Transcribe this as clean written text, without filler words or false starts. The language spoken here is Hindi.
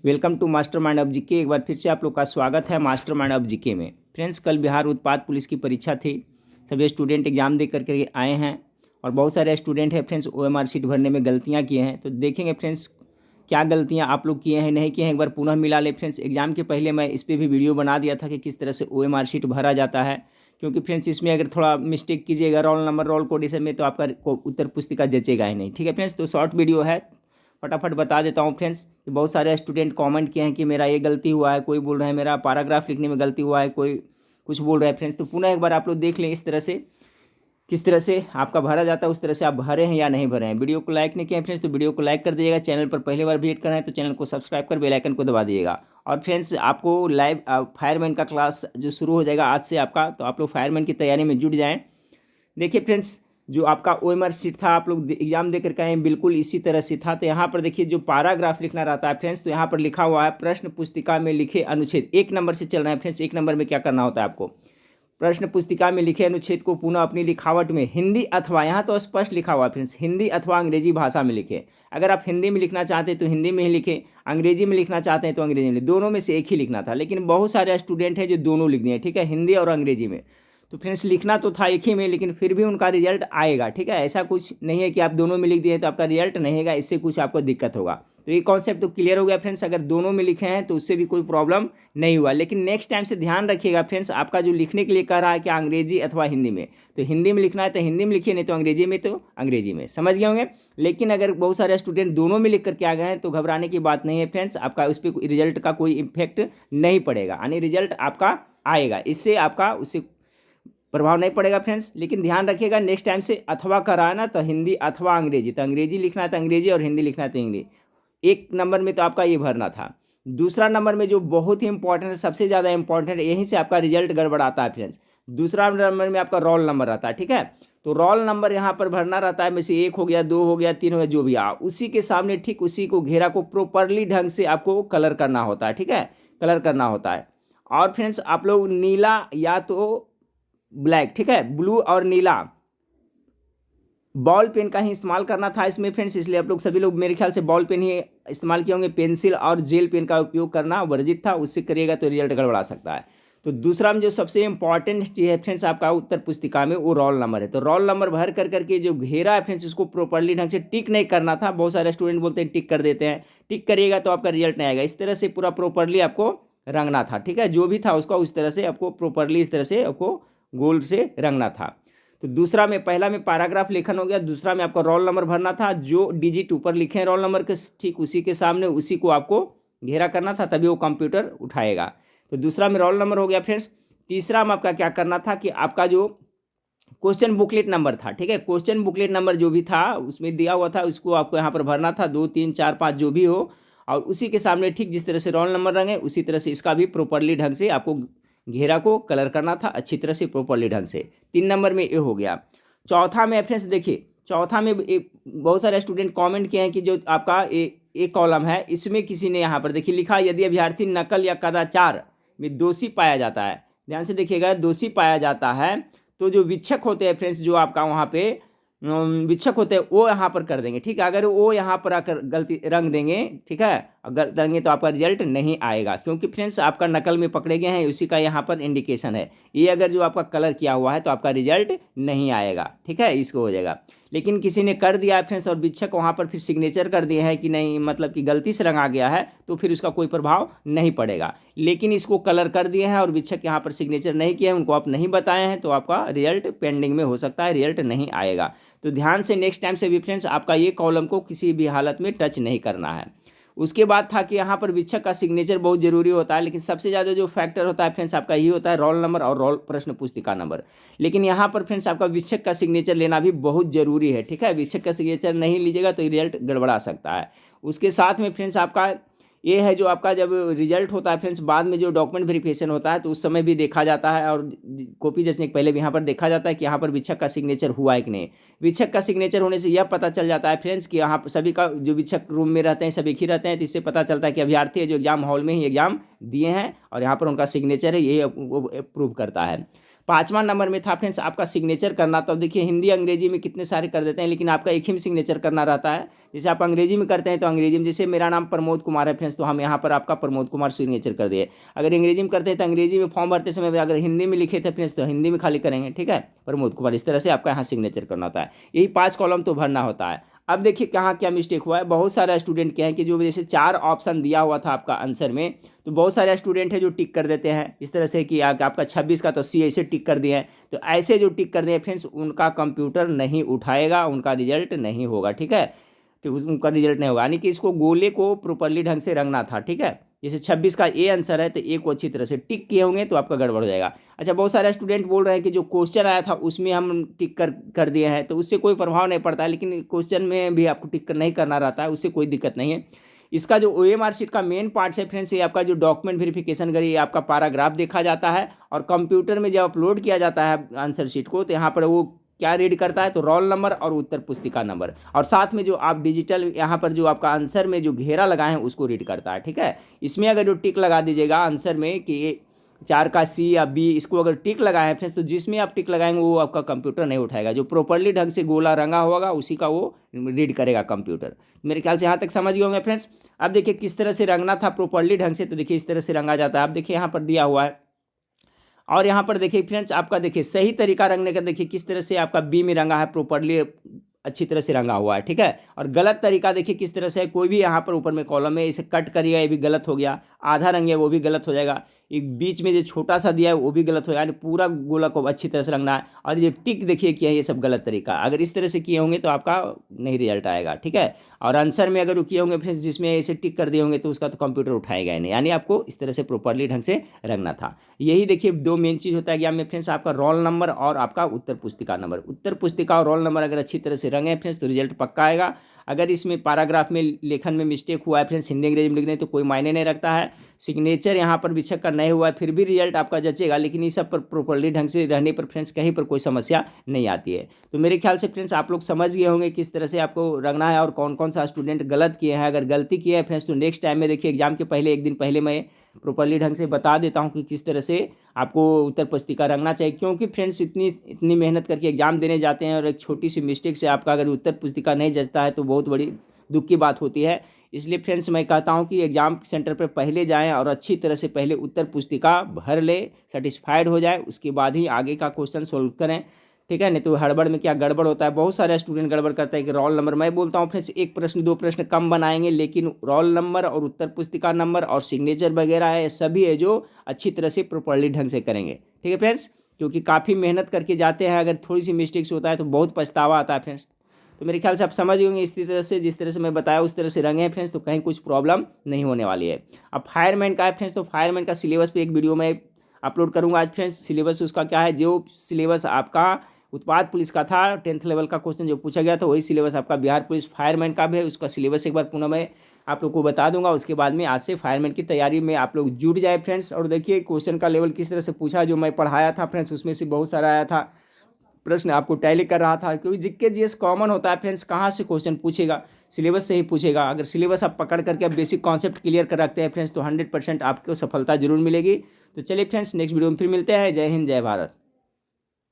Welcome to mastermind of GK. एक बार फिर से आप लोग का स्वागत है मास्टर माइंड ऑफ जीके में। फ्रेंड्स, कल बिहार उत्पाद पुलिस की परीक्षा थी। सभी स्टूडेंट एग्जाम दे करके आए हैं और बहुत सारे स्टूडेंट हैं फ्रेंड्स ओएमआर शीट भरने में गलतियां किए हैं। तो देखेंगे फ्रेंड्स क्या गलतियां आप लोग किए हैं नहीं किए हैं, एक बार पुनः मिला ले। फ्रेंड्स, एग्जाम के पहले मैं इस पर भी वीडियो बना दिया था कि किस तरह से ओएमआर शीट भरा जाता है, क्योंकि फ्रेंड्स इसमें अगर थोड़ा मिस्टेक कीजिएगा रोल नंबर रोल कोड इस में तो आपका उत्तर पुस्तिका जचेगा ही नहीं। ठीक है फ्रेंड्स, तो शॉर्ट वीडियो है, फटाफट बता देता हूँ फ्रेंड्स। कि बहुत सारे स्टूडेंट कमेंट किए हैं कि मेरा ये गलती हुआ है, कोई बोल रहा है मेरा पैराग्राफ लिखने में गलती हुआ है, कोई कुछ बोल रहा है। फ्रेंड्स, तो पुनः एक बार आप लोग देख लें इस तरह से किस तरह से आपका भरा जाता है, उस तरह से आप भरे हैं या नहीं भरे हैं। वीडियो को लाइक नहीं किए हैं फ्रेंड्स तो वीडियो को लाइक कर दीजिएगा। चैनल पर पहली बार विजिट कर रहे हैं तो चैनल को सब्सक्राइब कर बेल आइकन को दबा दीजिएगा। और फ्रेंड्स, आपको लाइव फायरमैन का क्लास जो शुरू हो जाएगा आज से आपका, तो आप लोग फायरमैन की तैयारी में जुट जाएँ। देखिए फ्रेंड्स, जो आपका ओएमआर शीट था आप लोग एग्जाम दे करके आए बिल्कुल इसी तरह से था। तो यहाँ पर देखिए जो पैराग्राफ लिखना रहता है फ्रेंड्स, तो यहाँ पर लिखा हुआ है प्रश्न पुस्तिका में लिखे अनुच्छेद। एक नंबर से चल रहा है फ्रेंड्स। एक नंबर में क्या करना होता है आपको, प्रश्न पुस्तिका में लिखे अनुच्छेद को पुनः अपनी लिखावट में हिंदी अथवा, यहाँ तो स्पष्ट लिखा हुआ है फ्रेंड्स, हिंदी अथवा अंग्रेजी भाषा में लिखे। अगर आप हिंदी में लिखना चाहते हैं तो हिंदी में ही लिखें, अंग्रेजी में लिखना चाहते हैं तो अंग्रेजी में, दोनों में से एक ही लिखना था। लेकिन बहुत सारे स्टूडेंट हैं जो दोनों लिख दिए, ठीक है, हिंदी और अंग्रेजी में। तो फ्रेंड्स लिखना तो था एक ही में, लेकिन फिर भी उनका रिजल्ट आएगा। ठीक है, ऐसा कुछ नहीं है कि आप दोनों में लिख दिए तो आपका रिजल्ट नहीं आएगा, इससे कुछ आपको दिक्कत होगा। तो ये कॉन्सेप्ट तो क्लियर हो गया फ्रेंड्स। अगर दोनों में लिखे हैं तो उससे भी कोई प्रॉब्लम नहीं हुआ। लेकिन नेक्स्ट टाइम से ध्यान रखिएगा फ्रेंड्स, आपका जो लिखने के लिए कह रहा है कि अंग्रेजी अथवा हिंदी में, तो हिंदी में लिखना है तो हिंदी में लिखिए, नहीं तो अंग्रेजी में तो अंग्रेजी में। समझ गए होंगे। लेकिन अगर बहुत सारे स्टूडेंट दोनों में लिख करके आ गए हैं तो घबराने की बात नहीं है फ्रेंड्स, आपका उस पर रिजल्ट का कोई इम्फेक्ट नहीं पड़ेगा, यानी रिजल्ट आपका आएगा, इससे आपका उससे प्रभाव नहीं पड़ेगा फ्रेंड्स। लेकिन ध्यान रखिएगा नेक्स्ट टाइम से अथवा कराना ना तो हिंदी अथवा अंग्रेजी, तो अंग्रेजी लिखना है तो अंग्रेजी और हिंदी लिखना है तो हिंदी। एक नंबर में तो आपका ये भरना था। दूसरा नंबर में जो बहुत ही इंपॉर्टेंट है, सबसे ज़्यादा इंपॉर्टेंट, यहीं से आपका रिजल्ट गड़बड़ाता है फ्रेंड्स। दूसरा नंबर में आपका रोल नंबर रहता है। ठीक है, तो रोल नंबर यहाँ पर भरना रहता है, में से 1 हो गया, 2 हो गया, 3 हो गया, जो भी आ उसी के सामने ठीक उसी को घेरा को प्रॉपरली ढंग से आपको कलर करना होता है। ठीक है, कलर करना होता है। और फ्रेंड्स आप लोग नीला या तो ब्लैक, ठीक है, ब्लू और नीला बॉल पेन का ही इस्तेमाल करना था इसमें फ्रेंड्स, इसलिए आप लोग सभी लोग मेरे ख्याल से बॉल पेन ही इस्तेमाल किए होंगे। पेंसिल और जेल पेन का उपयोग करना वर्जित था, उससे करिएगा तो रिजल्ट गड़बड़ा सकता है। तो दूसरा में जो सबसे इंपॉर्टेंट चीज़ है फ्रेंड्स आपका उत्तर पुस्तिका में, वो रोल नंबर है। तो रोल नंबर भर कर करके जो घेरा है फ्रेंड्स, उसको प्रॉपरली ढंग से टिक नहीं करना था। बहुत सारे स्टूडेंट बोलते हैं टिक कर देते हैं, टिक करिएगा तो आपका रिजल्ट नहीं आएगा। इस तरह से पूरा प्रॉपरली आपको रंगना था। ठीक है, जो भी था उसका उस तरह से आपको प्रॉपरली इस तरह से आपको गोल से रंगना था। तो दूसरा में, पहला में पैराग्राफ लेखन हो गया, दूसरा में आपका रोल नंबर भरना था। जो डिजिट ऊपर लिखे हैं रोल नंबर के ठीक उसी के सामने उसी को आपको घेरा करना था, तभी वो कंप्यूटर उठाएगा। तो दूसरा में रोल नंबर हो गया फ्रेंड्स। तीसरा में आपका क्या करना था कि आपका जो क्वेश्चन बुकलेट नंबर था, ठीक है, क्वेश्चन बुकलेट नंबर जो भी था उसमें दिया हुआ था, उसको आपको यहाँ पर भरना था, 2 3 4 5 जो भी हो, और उसी के सामने ठीक जिस तरह से रोल नंबर रंगे उसी तरह से इसका भी प्रॉपरली ढंग से आपको घेरा को कलर करना था, अच्छी तरह से प्रॉपरली ढंग से। 3 नंबर में ये हो गया। चौथा में फ्रेंड्स देखिए, चौथा में बहुत सारे स्टूडेंट कमेंट किए हैं कि जो आपका एक कॉलम है इसमें किसी ने यहाँ पर देखिए लिखा, यदि अभ्यर्थी नकल या कदाचार में दोषी पाया जाता है, ध्यान से देखिएगा, दोषी पाया जाता है तो जो वीक्षक होते हैं फ्रेंड्स, जो आपका वहाँ पे वीक्षक होते हैं वो यहाँ पर कर देंगे। ठीक है, अगर वो यहाँ पर आकर गलती रंग देंगे, ठीक है, अगर रंगे तो आपका रिजल्ट नहीं आएगा, क्योंकि फ्रेंड्स आपका नकल में पकड़े गए हैं, उसी का यहाँ पर इंडिकेशन है। ये अगर जो आपका कलर किया हुआ है तो आपका रिजल्ट नहीं आएगा। ठीक है, इसको हो जाएगा। लेकिन किसी ने कर दिया है फ्रेंड्स और वीक्षक वहाँ पर फिर सिग्नेचर कर दिए हैं कि नहीं, मतलब कि गलती से रंगा गया है, तो फिर उसका कोई प्रभाव नहीं पड़ेगा। लेकिन इसको कलर कर दिए हैं और वीक्षक यहाँ पर सिग्नेचर नहीं किए हैं, उनको आप नहीं बताए हैं, तो आपका रिजल्ट पेंडिंग में हो सकता है, रिजल्ट नहीं आएगा। तो ध्यान से नेक्स्ट टाइम से भी फ्रेंड्स आपका ये कॉलम को किसी भी हालत में टच नहीं करना है। उसके बाद था कि यहाँ पर वीक्षक का सिग्नेचर बहुत जरूरी होता है, लेकिन सबसे ज़्यादा जो फैक्टर होता है फ्रेंड्स आपका ये होता है रोल नंबर और रोल प्रश्न पुस्तिका नंबर। लेकिन यहाँ पर फ्रेंड्स आपका वीक्षक का सिग्नेचर लेना भी बहुत जरूरी है। ठीक है, वीक्षक का सिग्नेचर नहीं लीजिएगा तो रिजल्ट गड़बड़ा सकता है। उसके साथ में फ्रेंड्स आपका ये है, जो आपका जब रिजल्ट होता है फ्रेंड्स बाद में जो डॉक्यूमेंट वेरिफिकेशन होता है तो उस समय भी देखा जाता है, और कॉपी जचने के पहले भी यहाँ पर देखा जाता है कि यहाँ पर वीक्षक का सिग्नेचर हुआ है कि नहीं। वीक्षक का सिग्नेचर होने से यह पता चल जाता है फ्रेंड्स कि यहाँ पर सभी का जो वीक्षक रूम में रहते हैं सब एक ही रहते हैं, तो इससे पता चलता है कि अभ्यर्थी है जो एग्जाम हॉल में ही एग्जाम दिए हैं और यहाँ पर उनका सिग्नेचर है, यही प्रूव करता है। 5वां नंबर में था फ्रेंड्स आपका सिग्नेचर करना। तो देखिए हिंदी अंग्रेजी में कितने सारे कर देते हैं, लेकिन आपका एक ही में सिग्नेचर करना रहता है। जैसे आप अंग्रेजी में करते हैं तो अंग्रेजी में, जैसे मेरा नाम प्रमोद कुमार है फ्रेंड्स, तो हम यहाँ पर आपका प्रमोद कुमार सिग्नेचर कर दिए। अगर अंग्रेजी में करते हैं तो अंग्रेजी में फॉर्म भरते समय, अगर हिंदी में लिखे थे फ्रेंड्स तो हिंदी में खाली करेंगे, ठीक है, प्रमोद कुमार। इस तरह से आपका यहाँ सिग्नेचर करना होता है। यही 5 कॉलम तो भरना होता है। अब देखिए कहाँ क्या मिस्टेक हुआ है। बहुत सारे स्टूडेंट क्या है कि जो जैसे 4 ऑप्शन दिया हुआ था आपका आंसर में, तो बहुत सारे स्टूडेंट है जो टिक कर देते हैं इस तरह से कि आपका 26 का तो सी ऐसे टिक कर दिए हैं। तो ऐसे जो टिक कर दिए फ्रेंड्स उनका कंप्यूटर नहीं उठाएगा, उनका रिजल्ट नहीं होगा, ठीक है। तो उनका रिजल्ट नहीं होगा, यानी कि इसको गोले को प्रॉपरली ढंग से रंगना था, ठीक है। जैसे 26 का ए आंसर है तो ए को अच्छी तरह से टिक किए होंगे तो आपका गड़बड़ हो जाएगा। अच्छा, बहुत सारे स्टूडेंट बोल रहे हैं कि जो क्वेश्चन आया था उसमें हम टिक कर दिए हैं, तो उससे कोई प्रभाव नहीं पड़ता है, लेकिन क्वेश्चन में भी आपको टिक नहीं करना रहता है, उससे कोई दिक्कत नहीं है। इसका जो OMR शीट का मेन पार्ट है फ्रेंड्स, ये आपका जो डॉक्यूमेंट वेरिफिकेशन करिए, आपका पैराग्राफ देखा जाता है और कंप्यूटर में जब अपलोड किया जाता है आंसर शीट को, तो यहाँ पर वो क्या रीड करता है, तो रोल नंबर और उत्तर पुस्तिका नंबर, और साथ में जो आप डिजिटल यहाँ पर जो आपका आंसर में जो घेरा लगाए हैं उसको रीड करता है, ठीक है। इसमें अगर जो टिक लगा दीजिएगा आंसर में कि 4 का C या B, इसको अगर टिक लगाए हैं फ्रेंड्स, तो जिसमें आप टिक लगाएंगे वो आपका कंप्यूटर नहीं उठाएगा। जो प्रॉपरली ढंग से गोला रंगा होगा उसी का वो रीड करेगा कंप्यूटर। मेरे ख्याल से यहाँ तक समझ गए होंगे फ्रेंड्स। अब देखिए किस तरह से रंगना था प्रॉपरली ढंग से, तो देखिए इस तरह से रंगा जाता है। अब देखिए यहाँ पर दिया हुआ है, और यहाँ पर देखिए फ्रेंड्स आपका देखिए सही तरीका रंगने का, देखिए किस तरह से आपका बी में रंगा है, प्रॉपरली अच्छी तरह से रंगा हुआ है, ठीक है। और गलत तरीका देखिए किस तरह से है, कोई भी यहाँ पर ऊपर में कॉलम में इसे कट करिएगा ये भी गलत हो गया, आधा रंगे वो भी गलत हो जाएगा, एक बीच में जो छोटा सा दिया है वो भी गलत हो जाएगा, यानी पूरा गोला को अच्छी तरह से रंगना है। और ये टिक देखिए किया है, ये सब गलत तरीका। अगर इस तरह से किए होंगे तो आपका नहीं रिजल्ट आएगा, ठीक है। और आंसर में अगर किए होंगे फ्रेंड्स जिसमें ऐसे टिक कर दिए होंगे तो उसका तो कंप्यूटर उठाएगा ही नहीं, यानी आपको इस तरह से प्रॉपरली ढंग से रंगना था। यही देखिए 2 मेन चीज़ होता है एग्जाम में फ्रेंड्स, आपका रोल नंबर और आपका उत्तर पुस्तिका नंबर। उत्तर पुस्तिका और रोल नंबर अगर अच्छी तरह से रंगे फ्रेंड्स तो रिजल्ट पक्का आएगा। अगर इसमें पैराग्राफ में लेखन में मिस्टेक हुआ है फ्रेंड्स, हिंदी अंग्रेजी में लिखने तो कोई मायने नहीं रखता है। सिग्नेचर यहाँ पर बेशक का नहीं हुआ है फिर भी रिजल्ट आपका जचेगा, लेकिन इस सब पर प्रॉपरली ढंग से रहने पर फ्रेंड्स कहीं पर कोई समस्या नहीं आती है। तो मेरे ख्याल से फ्रेंड्स आप लोग समझ गए होंगे किस तरह से आपको रंगना है और कौन कौन सा स्टूडेंट गलत किए हैं। अगर गलती किए हैं फ्रेंड्स तो नेक्स्ट टाइम में देखिए एग्जाम के पहले 1 दिन पहले मैं प्रॉपरली ढंग से बता देता हूं कि किस तरह से आपको उत्तर पुस्तिका रंगना चाहिए, क्योंकि फ्रेंड्स इतनी मेहनत करके एग्जाम देने जाते हैं और एक छोटी सी मिस्टेक से आपका अगर उत्तर पुस्तिका नहीं जचता है तो बहुत बड़ी दुख की बात होती है। इसलिए फ्रेंड्स मैं कहता हूं कि एग्जाम सेंटर पर पहले जाएं और अच्छी तरह से पहले उत्तर पुस्तिका भर ले, सेटिस्फाइड हो जाए, उसके बाद ही आगे का क्वेश्चन सोल्व करें, ठीक है। नहीं तो हड़बड़ में क्या गड़बड़ होता है, बहुत सारे स्टूडेंट गड़बड़ करता है कि रोल नंबर, मैं बोलता हूँ फ्रेंड्स 1 प्रश्न 2 प्रश्न कम बनाएंगे, लेकिन रोल नंबर और उत्तर पुस्तिका नंबर और सिग्नेचर वगैरह है सभी है जो अच्छी तरह से प्रॉपरली ढंग से करेंगे, ठीक है फ्रेंड्स। क्योंकि काफ़ी मेहनत करके जाते हैं, अगर थोड़ी सी मिस्टेक्स होता है तो बहुत पछतावा आता है फ्रेंड्स। तो मेरे ख्याल से आप समझ गए होंगे इस तरह से, जिस तरह से मैं बताया उस तरह से रंगे फ्रेंड्स तो कहीं कुछ प्रॉब्लम नहीं होने वाली है। अब फायरमैन का है फ्रेंड्स, तो फायरमैन का सिलेबस पे एक वीडियो मैं अपलोड करूँगा आज फ्रेंड्स। सिलेबस उसका क्या है, जो सिलेबस आपका उत्पाद पुलिस का था 10th लेवल का क्वेश्चन जो पूछा गया था वही सिलेबस आपका बिहार पुलिस फायरमैन का भी है। उसका सिलेबस एक बार पुनः मैं आप लोग को बता दूंगा। उसके बाद में आज से फायरमैन की तैयारी में आप लोग जुट जाए फ्रेंड्स। और देखिए क्वेश्चन का लेवल किस तरह से पूछा, जो मैं पढ़ाया था फ्रेंड्स उसमें से बहुत सारा आया था प्रश्न, आपको टैली कर रहा था, क्योंकि जीके जीएस कॉमन होता है फ्रेंड्स, कहाँ से क्वेश्चन पूछेगा, सिलेबस से ही पूछेगा। अगर सिलेबस आप पकड़ करके आप बेसिक कॉन्सेप्ट क्लियर कर रखते हैं फ्रेंड्स तो 100% आपको सफलता जरूर मिलेगी। तो चलिए फ्रेंड्स नेक्स्ट वीडियो में फिर मिलते हैं। जय हिंद जय भारत।